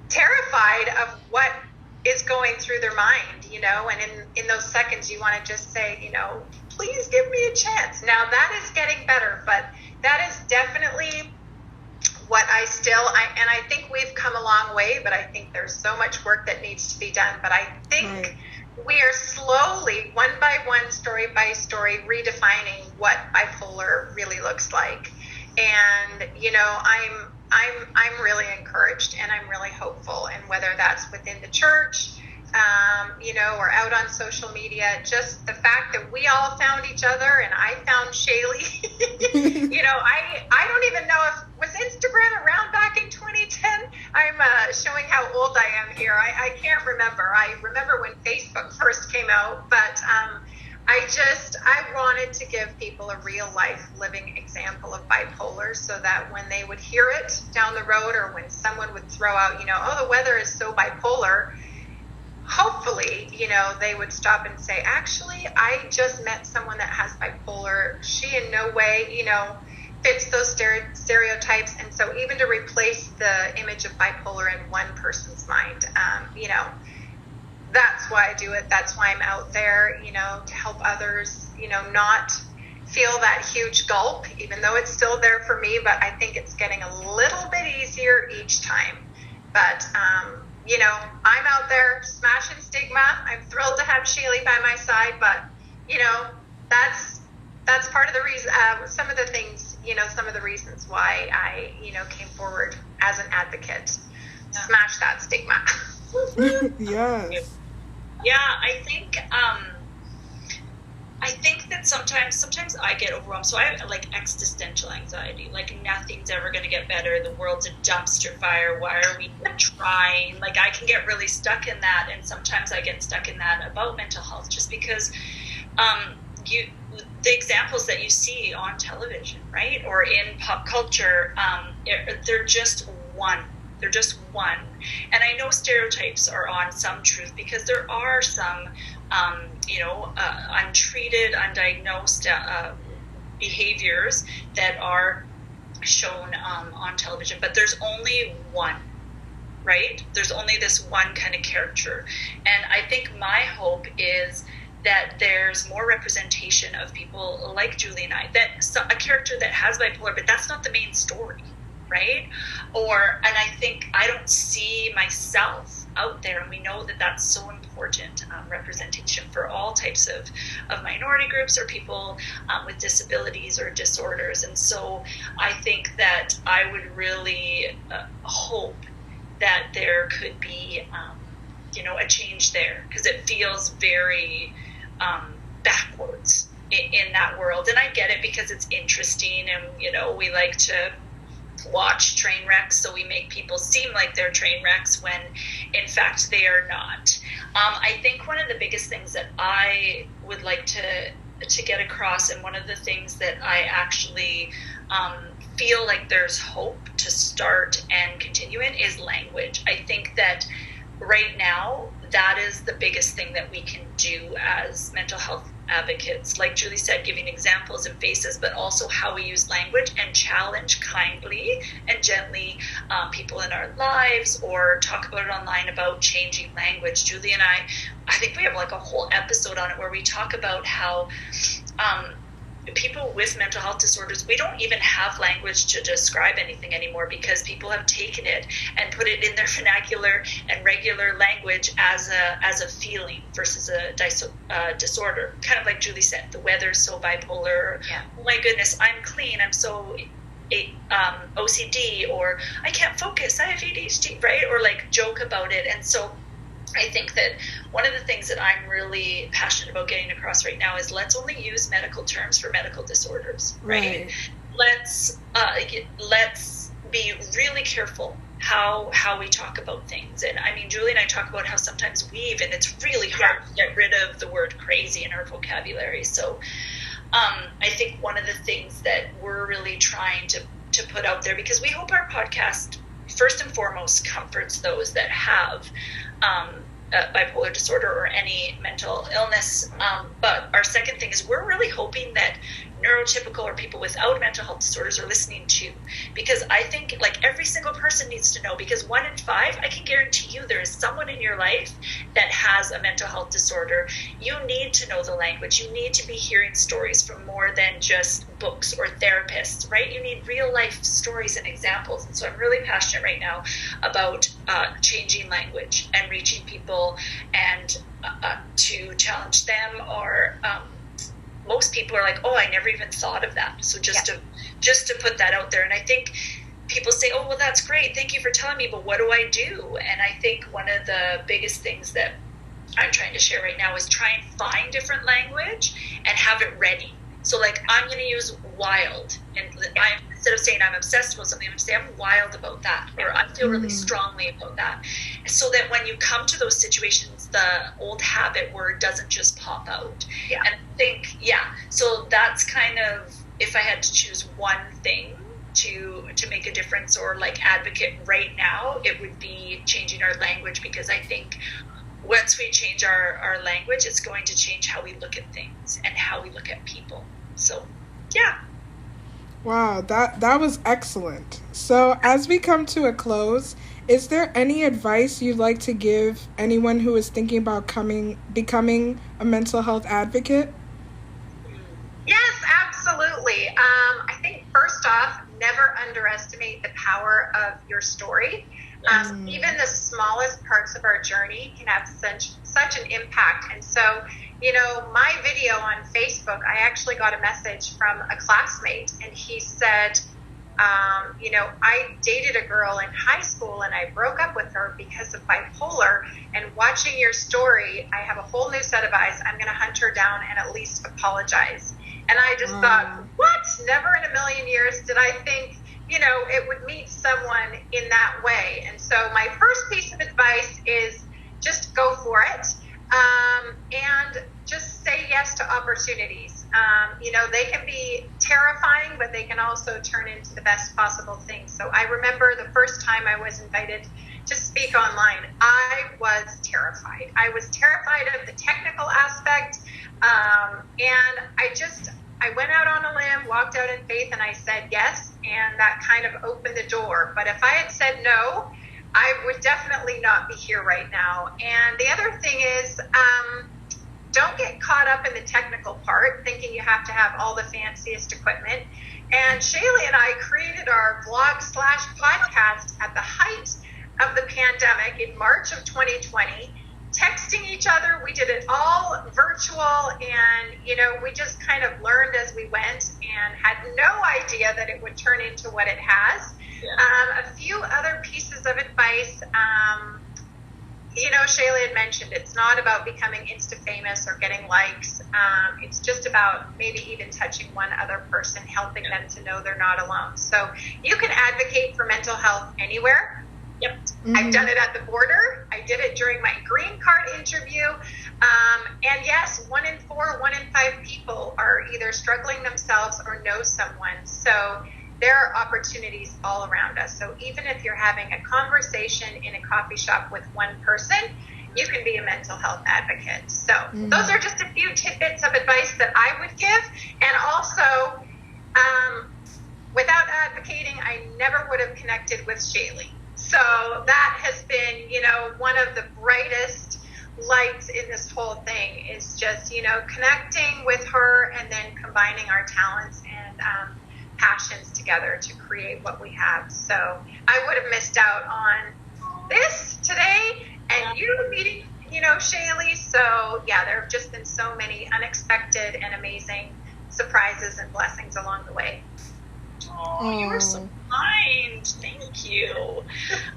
terrified of what is going through their mind, and in those seconds you want to just say, please give me a chance. Now that is getting better, but that is definitely what I think we've come a long way, but I think there's so much work that needs to be done. But I think we are slowly, one by one, story by story, redefining what bipolar really looks like. And, I'm really encouraged and I'm really hopeful. And whether that's within the church, or out on social media, just the fact that we all found each other and I found Shaley, I don't even know was Instagram around back in 2010? I'm showing how old I am here. I can't remember. I remember when Facebook first came out, but I wanted to give people a real life living example of bipolar so that when they would hear it down the road or when someone would throw out, the weather is so bipolar, hopefully, they would stop and say, actually, I just met someone that has bipolar. She in no way, fits those stereotypes. And so even to replace the image of bipolar in one person's mind, that's why I do it. That's why I'm out there, to help others, not feel that huge gulp, even though it's still there for me. But I think it's getting a little bit easier each time. But, I'm out there smashing stigma. I'm thrilled to have Shaley by my side. But, that's part of the reason, some of the things, some of the reasons why I, came forward as an advocate. Smash that stigma. Yes. Yeah, I think that sometimes I get overwhelmed. So I have like existential anxiety, like nothing's ever going to get better. The world's a dumpster fire. Why are we trying? Like I can get really stuck in that. And sometimes I get stuck in that about mental health just because the examples that you see on television, right? Or in pop culture, they're just one. They're just one. And I know stereotypes are on some truth because there are some, untreated, undiagnosed behaviors that are shown on television. But there's only one, right? There's only this one kind of character. And I think my hope is that there's more representation of people like Julie and I, that a character that has bipolar, but that's not the main story, right? And I think I don't see myself out there, and we know that that's so important, representation for all types of minority groups or people with disabilities or disorders. And so I think that I would really hope that there could be, a change there, because it feels very backwards in that world. And I get it because it's interesting, and we like to watch train wrecks, so we make people seem like they're train wrecks when in fact they are not. I think one of the biggest things that I would like to get across, and one of the things that I actually feel like there's hope to start and continue in, is language. I think that right now, that is the biggest thing that we can do as mental health advocates. Like Julie said, giving examples and faces, but also how we use language and challenge kindly and gently people in our lives, or talk about it online about changing language. Julie and I think we have like a whole episode on it where we talk about how people with mental health disorders, we don't even have language to describe anything anymore, because people have taken it and put it in their vernacular and regular language as a feeling versus a disorder. Kind of like Julie said, the weather's so bipolar. Yeah. Oh my goodness, I'm clean. I'm so OCD, or I can't focus. I have ADHD, right? Or like joke about it. And so I think that one of the things that I'm really passionate about getting across right now is, let's only use medical terms for medical disorders, right? Let's be really careful how we talk about things. And I mean, Julie and I talk about how sometimes we've, and it's really hard to get rid of the word crazy in our vocabulary. So I think one of the things that we're really trying to put out there, because we hope our podcast first and foremost comforts those that have bipolar disorder or any mental illness. But our second thing is, we're really hoping that neurotypical or people without mental health disorders are listening too, because I think like every single person needs to know, because 1 in 5, I can guarantee you there is someone in your life that has a mental health disorder. You need to know the language. You need to be hearing stories from more than just books or therapists, right? You need real life stories and examples. And so I'm really passionate right now about changing language and reaching people, and to challenge them, or most people are like, oh, I never even thought of that. So just to put that out there. And I think people say, oh, well, that's great. Thank you for telling me, but what do I do? And I think one of the biggest things that I'm trying to share right now is try and find different language and have it ready. So like, I'm going to use wild, and instead of saying I'm obsessed with something, I'm going to say I'm wild about that, or I feel really strongly about that, so that when you come to those situations, the old habit word doesn't just pop out. And I think, so that's kind of, if I had to choose one thing to make a difference or like advocate right now, it would be changing our language, because I think once we change our language, it's going to change how we look at things and how we look at people. So, yeah. Wow, that was excellent. So as we come to a close, is there any advice you'd like to give anyone who is thinking about becoming a mental health advocate? Yes, absolutely. I think first off, never underestimate the power of your story. Even the smallest parts of our journey can have such an impact. And so, my video on Facebook, I actually got a message from a classmate, and he said, I dated a girl in high school and I broke up with her because of bipolar, and watching your story, I have a whole new set of eyes. I'm going to hunt her down and at least apologize. And I just thought, what? Never in a million years did I think, it would meet someone in that way. And so my first piece of advice is just go for it. And just say yes to opportunities. They can be terrifying, but they can also turn into the best possible things. So I remember the first time I was invited to speak online, I was terrified. I was terrified of the technical aspect, and I went out on a limb, walked out in faith, and I said yes, and that kind of opened the door. But if I had said no, I would definitely not be here right now. And the other thing is, don't get caught up in the technical part, thinking you have to have all the fanciest equipment. And Shaley and I created our vlog/podcast at the height of the pandemic in March of 2020, texting each other. We did it all virtual, and, we just kind of learned as we went and had no idea that it would turn into what it has. Yeah. A few other pieces of advice. Shaley had mentioned it's not about becoming Insta-famous or getting likes. It's just about maybe even touching one other person, helping them to know they're not alone. So you can advocate for mental health anywhere. Yep. Mm-hmm. I've done it at the border. I did it during my green card interview. And yes, 1 in 4, 1 in 5 people are either struggling themselves or know someone. So there are opportunities all around us. So even if you're having a conversation in a coffee shop with one person, you can be a mental health advocate. So those are just a few tidbits of advice that I would give. And also, without advocating, I never would have connected with Shaley. So that has been, one of the brightest lights in this whole thing is just, connecting with her and then combining our talents and passions together to create what we have. So I would have missed out on this today and you meeting, Shaley. So yeah, there have just been so many unexpected and amazing surprises and blessings along the way. Oh, you were so kind. Thank you.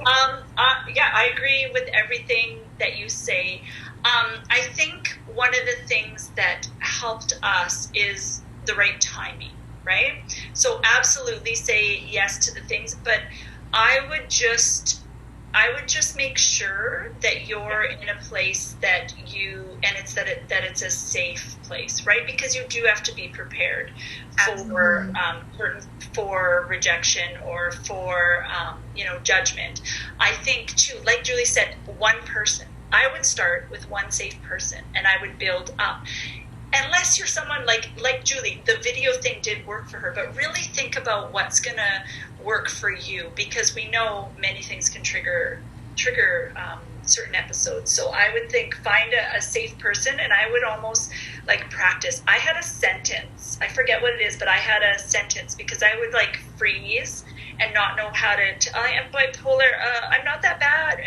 Yeah, I agree with everything that you say. I think one of the things that helped us is the right timing, right? So absolutely say yes to the things, but I would just make sure that you're in a place that it's a safe place, right? Because you do have to be prepared for rejection or for judgment. I think too, like Julie said, one person. I would start with one safe person and I would build up. Unless you're someone like Julie, the video thing did work for her, but really think about what's going to work for you, because we know many things can trigger certain episodes. So I would think find a safe person, and I would almost practice. I had a sentence. I forget what it is, but I had a sentence because I would freeze and not know how to I am bipolar, I'm not that bad,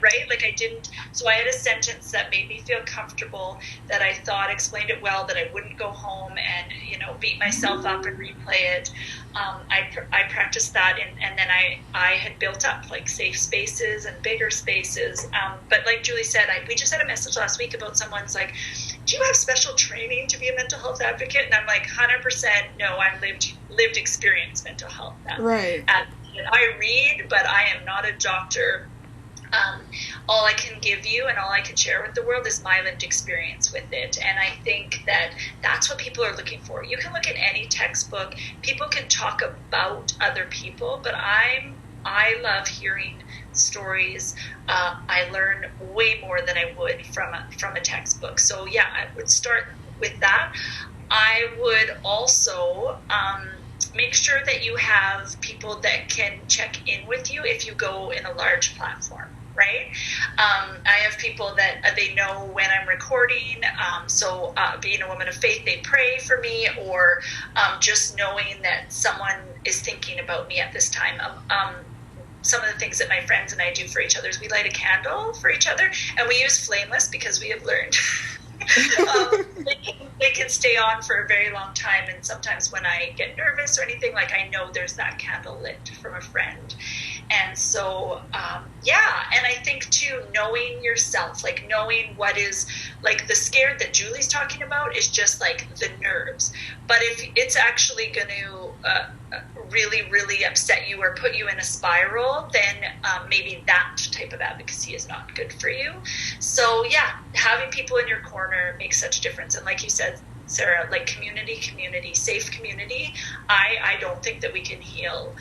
right? I didn't. So I had a sentence that made me feel comfortable, that I thought explained it well, that I wouldn't go home and, beat myself up and replay it. I practiced that, and then I had built up safe spaces and bigger spaces. But like Julie said, we just had a message last week about someone's do you have special training to be a mental health advocate? And I'm 100% no, I'm lived experience mental health advocate. Right. I read, but I am not a doctor. All I can give you and all I can share with the world is my lived experience with it. And I think that that's what people are looking for. You can look at any textbook. People can talk about other people, but I love hearing stories. I learn way more than I would from a textbook. So yeah, I would start with that. I would also make sure that you have people that can check in with you if you go in a large platform, right? I have people that they know when I'm recording. So being a woman of faith, they pray for me, or just knowing that someone is thinking about me at this time. Some of the things that my friends and I do for each other is we light a candle for each other, and we use flameless because we have learned they can stay on for a very long time. And sometimes when I get nervous or anything, I know there's that candle lit from a friend. And so, and I think too, knowing yourself, knowing what is the scared that Julie's talking about is just the nerves. But if it's actually going to really, really upset you or put you in a spiral, then maybe that type of advocacy is not good for you. So yeah, having people in your corner makes such a difference. And like you said, Sarah, like community, safe community. I don't think that we can heal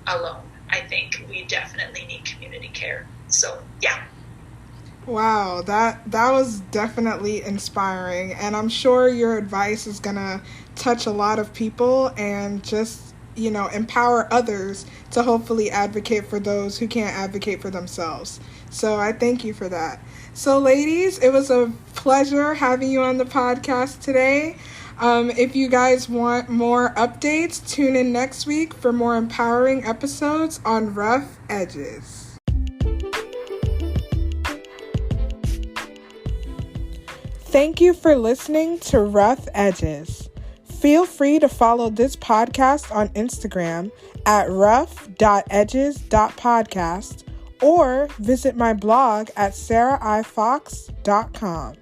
alone. I think we definitely need community care. So, yeah. Wow, that was definitely inspiring, and I'm sure your advice is gonna touch a lot of people and just, empower others to hopefully advocate for those who can't advocate for themselves. So I thank you for that. So ladies, it was a pleasure having you on the podcast today. If you guys want more updates, tune in next week for more empowering episodes on Rough Edges. Thank you for listening to Rough Edges. Feel free to follow this podcast on Instagram at rough.edges.podcast or visit my blog at sarahifox.com.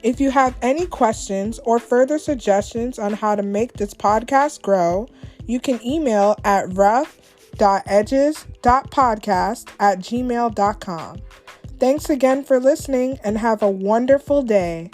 If you have any questions or further suggestions on how to make this podcast grow, you can email at rough.edges.podcast@gmail.com. Thanks again for listening and have a wonderful day.